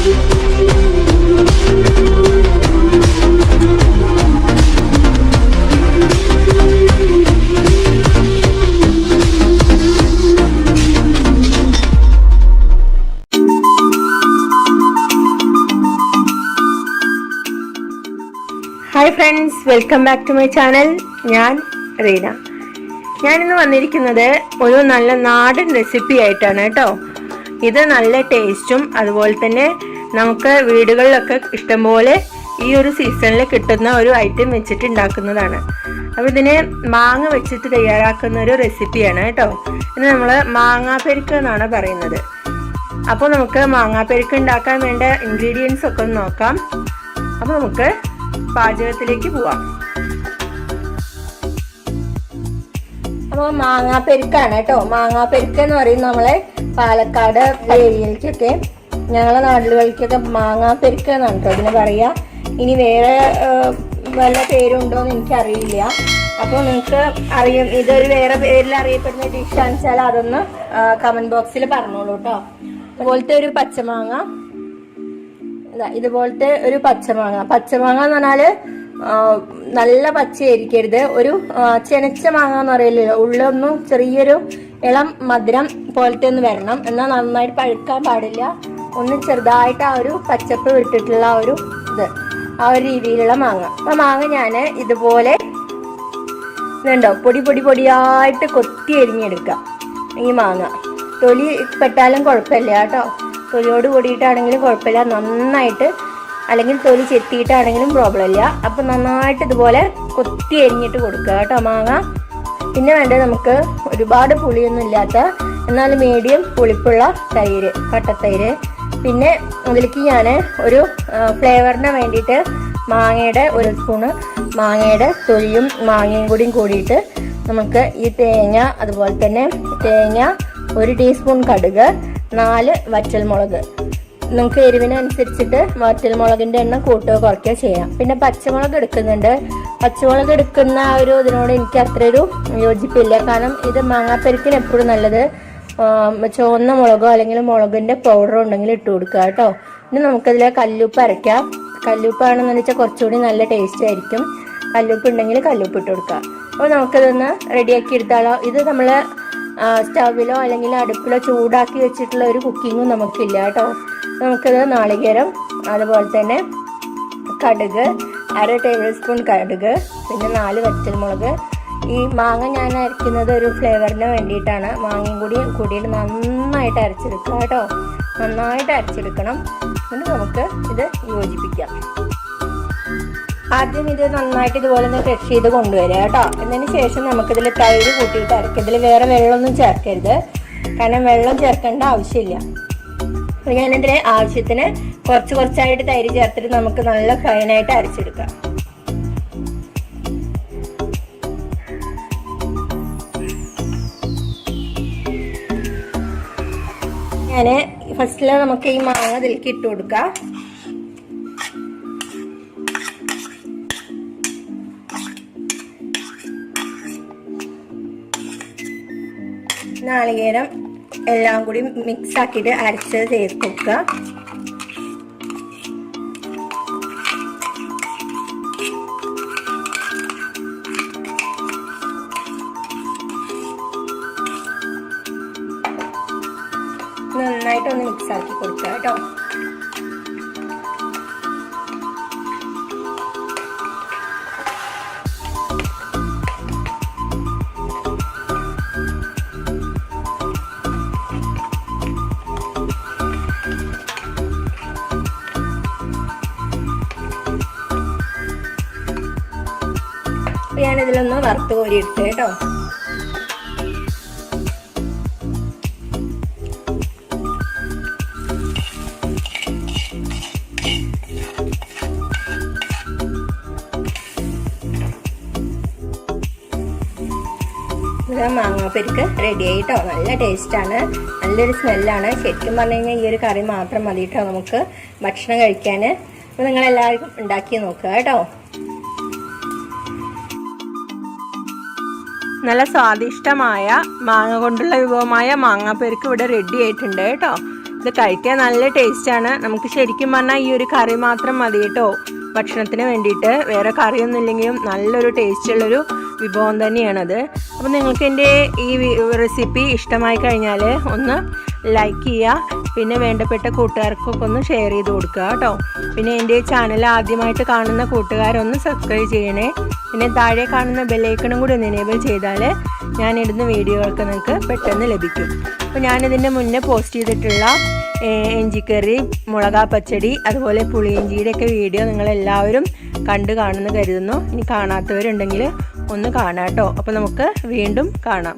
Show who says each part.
Speaker 1: Hi friends, welcome back to my channel. ഞാൻ റീന. ഞാനിന്ന് വന്നിരിക്കുന്നത് ഒരു നല്ല നാടൻ റെസിപ്പി ആയിട്ടാണ് കേട്ടോ. ഇത് നല്ല ടേസ്റ്റും അതുപോലെ തന്നെ നമുക്ക് വീടുകളിലൊക്കെ ഇഷ്ടംപോലെ ഈ ഒരു സീസണിൽ കിട്ടുന്ന ഒരു ഐറ്റം വെച്ചിട്ട് ഉണ്ടാക്കുന്നതാണ്. അപ്പോൾ ഇതിനെ മാങ്ങ വെച്ചിട്ട് തയ്യാറാക്കുന്ന ഒരു റെസിപ്പിയാണ് കേട്ടോ. ഇത് നമ്മൾ മാങ്ങാപ്പെരുക്ക് എന്നാണ് പറയുന്നത്. അപ്പോൾ നമുക്ക് മാങ്ങാപ്പെരുക്ക് ഉണ്ടാക്കാൻ വേണ്ട ഇൻഗ്രീഡിയൻസ് ഒക്കെ ഒന്ന് നോക്കാം. അപ്പോൾ നമുക്ക് പാചകത്തിലേക്ക് പോവാം. അപ്പോൾ മാങ്ങാപ്പെരുക്കാണ് കേട്ടോ. മാങ്ങാപ്പെരുക്ക് എന്ന് പറയുന്നത് നമ്മളെ പാലക്കാട് ഏരിയയിലേക്കൊക്കെ, ഞങ്ങളെ നാടുകളിലേക്കൊക്കെ മാങ്ങാപ്പെരുക്ക് എന്നാണ് കേട്ടോ ഇതിന് പറയാ. ഇനി വേറെ വല്ല പേരുണ്ടോയെന്ന് എനിക്കറിയില്ല. അപ്പോൾ നിങ്ങൾക്ക് ഇതൊരു വേറെ പേരിൽ അറിയപ്പെടുന്ന ഡിഷാന്ന് വെച്ചാൽ അതൊന്ന് കമന്റ് ബോക്സിൽ പറഞ്ഞോളൂ കേട്ടോ. അതുപോലത്തെ ഒരു പച്ചമാങ്ങ, ഇതുപോലത്തെ ഒരു പച്ചമാങ്ങ എന്ന് പറഞ്ഞാല് നല്ല പച്ചയായിരിക്കരുത്. ഒരു ചെനച്ച മാങ്ങ എന്ന് പറയില്ലല്ലോ, ഉള്ളൊന്നും ചെറിയൊരു ഇളം മധുരം പോലത്തെ ഒന്ന് വരണം. എന്നാൽ നന്നായിട്ട് പഴുക്കാൻ പാടില്ല. ഒന്ന് ചെറുതായിട്ട് ആ ഒരു പച്ചപ്പ് വിട്ടിട്ടുള്ള ആ ഒരു രീതിയിലുള്ള മാങ്ങ. ആ മാങ്ങ ഞാൻ ഇതുപോലെ ഇതുണ്ടോ പൊടിയായിട്ട് കൊത്തി എരിഞ്ഞെടുക്കാം. ഈ മാങ്ങ തൊലി പെട്ടാലും കുഴപ്പമില്ല കേട്ടോ. തൊലിയോട് കൂടിയിട്ടാണെങ്കിലും കുഴപ്പമില്ല, നന്നായിട്ട്, അല്ലെങ്കിൽ തൊലി ചെത്തിയിട്ടാണെങ്കിലും പ്രോബ്ലം ഇല്ല. അപ്പം നന്നായിട്ട് ഇതുപോലെ കൊത്തി എരിഞ്ഞിട്ട് കൊടുക്കുക കേട്ടോ മാങ്ങ. പിന്നെ വേണ്ടത് നമുക്ക് ഒരുപാട് പുളിയൊന്നും ഇല്ലാത്ത എന്നാൽ മീഡിയം പുളിപ്പുള്ള തൈര്, കട്ടത്തൈര്. പിന്നെ അതിലേക്ക് ഞാൻ ഒരു ഫ്ലേവറിന് വേണ്ടിയിട്ട് മാങ്ങയുടെ ഒരു സ്പൂണ് മാങ്ങയുടെ തൊലിയും മാങ്ങയും കൂടിയിട്ട് നമുക്ക് ഈ തേങ്ങ, അതുപോലെ തന്നെ തേങ്ങ, 1 ടീസ്പൂൺ കടുക്, 4 വറ്റൽമുളക്. നിങ്ങൾക്ക് എരിവിനനുസരിച്ചിട്ട് വറ്റൽമുളകിന്റെ എണ്ണം കൂട്ടുകയോ കുറയ്ക്കുകയോ ചെയ്യാം. പിന്നെ പച്ചമുളക് എടുക്കുന്നുണ്ട്. പച്ചമുളക് എടുക്കുന്ന ഒരു ഇതിനോട് എനിക്ക് അത്രയൊരു യോജിപ്പില്ല. കാരണം ഇത് മാങ്ങാപ്പെരുക്കിന് എപ്പോഴും നല്ലത് ചുവന്ന മുളകോ അല്ലെങ്കിൽ മുളകിന്റെ പൗഡറോ ഉണ്ടെങ്കിൽ ഇട്ട് കൊടുക്കുക കേട്ടോ. ഇനി നമുക്കതിൽ കല്ലുപ്പ് അരയ്ക്കാം. കല്ലുപ്പാണെന്ന് വെച്ചാൽ കുറച്ചുകൂടി നല്ല ടേസ്റ്റ് ആയിരിക്കും. കല്ലുപ്പ് ഉണ്ടെങ്കിൽ കല്ലുപ്പ് ഇട്ട് കൊടുക്കുക. അപ്പോൾ നമുക്കിതൊന്ന് റെഡിയാക്കി എടുത്താലോ. ഇത് നമ്മൾ സ്റ്റൗവിലോ അല്ലെങ്കിൽ അടുപ്പിലോ ചൂടാക്കി വെച്ചിട്ടുള്ള ഒരു കുക്കിങ്ങും നമുക്കില്ല കേട്ടോ. നമുക്കിത് നാളികേരം, അതുപോലെ തന്നെ കടുക്, 1/2 ടേബിൾ സ്പൂൺ കടുക്, പിന്നെ 4 വറ്റൽമുളക്. ഈ മാങ്ങ ഞാൻ അരയ്ക്കുന്നത് ഒരു ഫ്ലേവറിന് വേണ്ടിയിട്ടാണ്. മാങ്ങയും കൂടിയിട്ട് നന്നായിട്ട് അരച്ചെടുക്കുക കേട്ടോ. നന്നായിട്ട് അരച്ചെടുക്കണം. എന്നിട്ട് നമുക്ക് ഇത് യോജിപ്പിക്കാം. ആദ്യം ഇത് നന്നായിട്ട് ഇതുപോലെ ഒന്ന് ക്രഷ് ചെയ്ത് കൊണ്ടുവരിക കേട്ടോ. എന്നതിന് ശേഷം നമുക്കിതിൽ തൈര് കൂട്ടിയിട്ട് അരയ്ക്കുക. ഇതിൽ വേറെ വെള്ളമൊന്നും ചേർക്കരുത്, കാരണം വെള്ളം ചേർക്കേണ്ട ആവശ്യമില്ല. ഞാനിതിൽ ആവശ്യത്തിന് കുറച്ചായിട്ട് തൈര് ചേർത്തിട്ട് നമുക്ക് നല്ല ഫൈനായിട്ട് അരച്ചെടുക്കാം. ഞാൻ ഫസ്റ്റില് നമുക്ക് ഈ മാങ്ങ ഇതിലേക്ക് ഇട്ട് കൊടുക്കാം. നാളികേരം എല്ലാം കൂടി മിക്സ് ആക്കിയിട്ട് അരച്ചത് ചേർത്ത് കൊടുക്കുക. നന്നായിട്ടൊന്ന് മിക്സ് ആക്കി കൊടുക്കുക കേട്ടോ. ഞാനിതിലൊന്ന് വറുത്ത് കോരി എടുത്ത് കേട്ടോ. മാങ്ങാപ്പെരുക്ക് റെഡി ആയിട്ടോ. നല്ല ടേസ്റ്റാണ്, നല്ലൊരു സ്മെല്ലാണ്. ശരിക്കും പറഞ്ഞു കഴിഞ്ഞാൽ ഈ ഒരു കറി മാത്രം മതി കേട്ടോ നമുക്ക് ഭക്ഷണം കഴിക്കാൻ. അപ്പോൾ നിങ്ങളെല്ലാവരും ഉണ്ടാക്കി നോക്കുക കേട്ടോ. നല്ല സ്വാദിഷ്ടമായ മാങ്ങ കൊണ്ടുള്ള വിഭവമായ മാങ്ങാപ്പെരുക്ക് ഇവിടെ റെഡി ആയിട്ടുണ്ട് കേട്ടോ. ഇത് കഴിക്കാൻ നല്ല ടേസ്റ്റാണ്. നമുക്ക് ശരിക്കും പറഞ്ഞാൽ ഈ ഒരു കറി മാത്രം മതി കേട്ടോ ഭക്ഷണത്തിന് വേണ്ടിയിട്ട്. വേറെ കറിയൊന്നും ഇല്ലെങ്കിലും നല്ലൊരു ടേസ്റ്റുള്ളൊരു വിഭവം തന്നെയാണത്. അപ്പോൾ നിങ്ങൾക്ക് എൻ്റെ ഈ റെസിപ്പി ഇഷ്ടമായി കഴിഞ്ഞാൽ ഒന്ന് ലൈക്ക് ചെയ്യുക, പിന്നെ വേണ്ടപ്പെട്ട കൂട്ടുകാർക്കൊക്കെ ഒന്ന് ഷെയർ ചെയ്ത് കൊടുക്കുക കേട്ടോ. പിന്നെ എൻ്റെ ചാനൽ ആദ്യമായിട്ട് കാണുന്ന കൂട്ടുകാരൊന്ന് സബ്സ്ക്രൈബ് ചെയ്യണേ. പിന്നെ താഴെ കാണുന്ന ബെല്ലൈക്കണും കൂടി ഒന്ന് എനേബിൾ ചെയ്താൽ ഞാനിടുന്ന വീഡിയോകൾക്ക് നിങ്ങൾക്ക് പെട്ടെന്ന് ലഭിക്കും. അപ്പോൾ ഞാനിതിൻ്റെ മുന്നേ പോസ്റ്റ് ചെയ്തിട്ടുള്ള ഇഞ്ചിക്കറി, മുളകാ പച്ചടി, അതുപോലെ പുളിയിഞ്ചിയുടെയൊക്കെ വീഡിയോ നിങ്ങളെല്ലാവരും കാണുമെന്ന് കരുതുന്നു. ഇനി കാണാത്തവരുണ്ടെങ്കിൽ ഒന്ന് കാണാം കേട്ടോ. അപ്പോൾ നമുക്ക് വീണ്ടും കാണാം.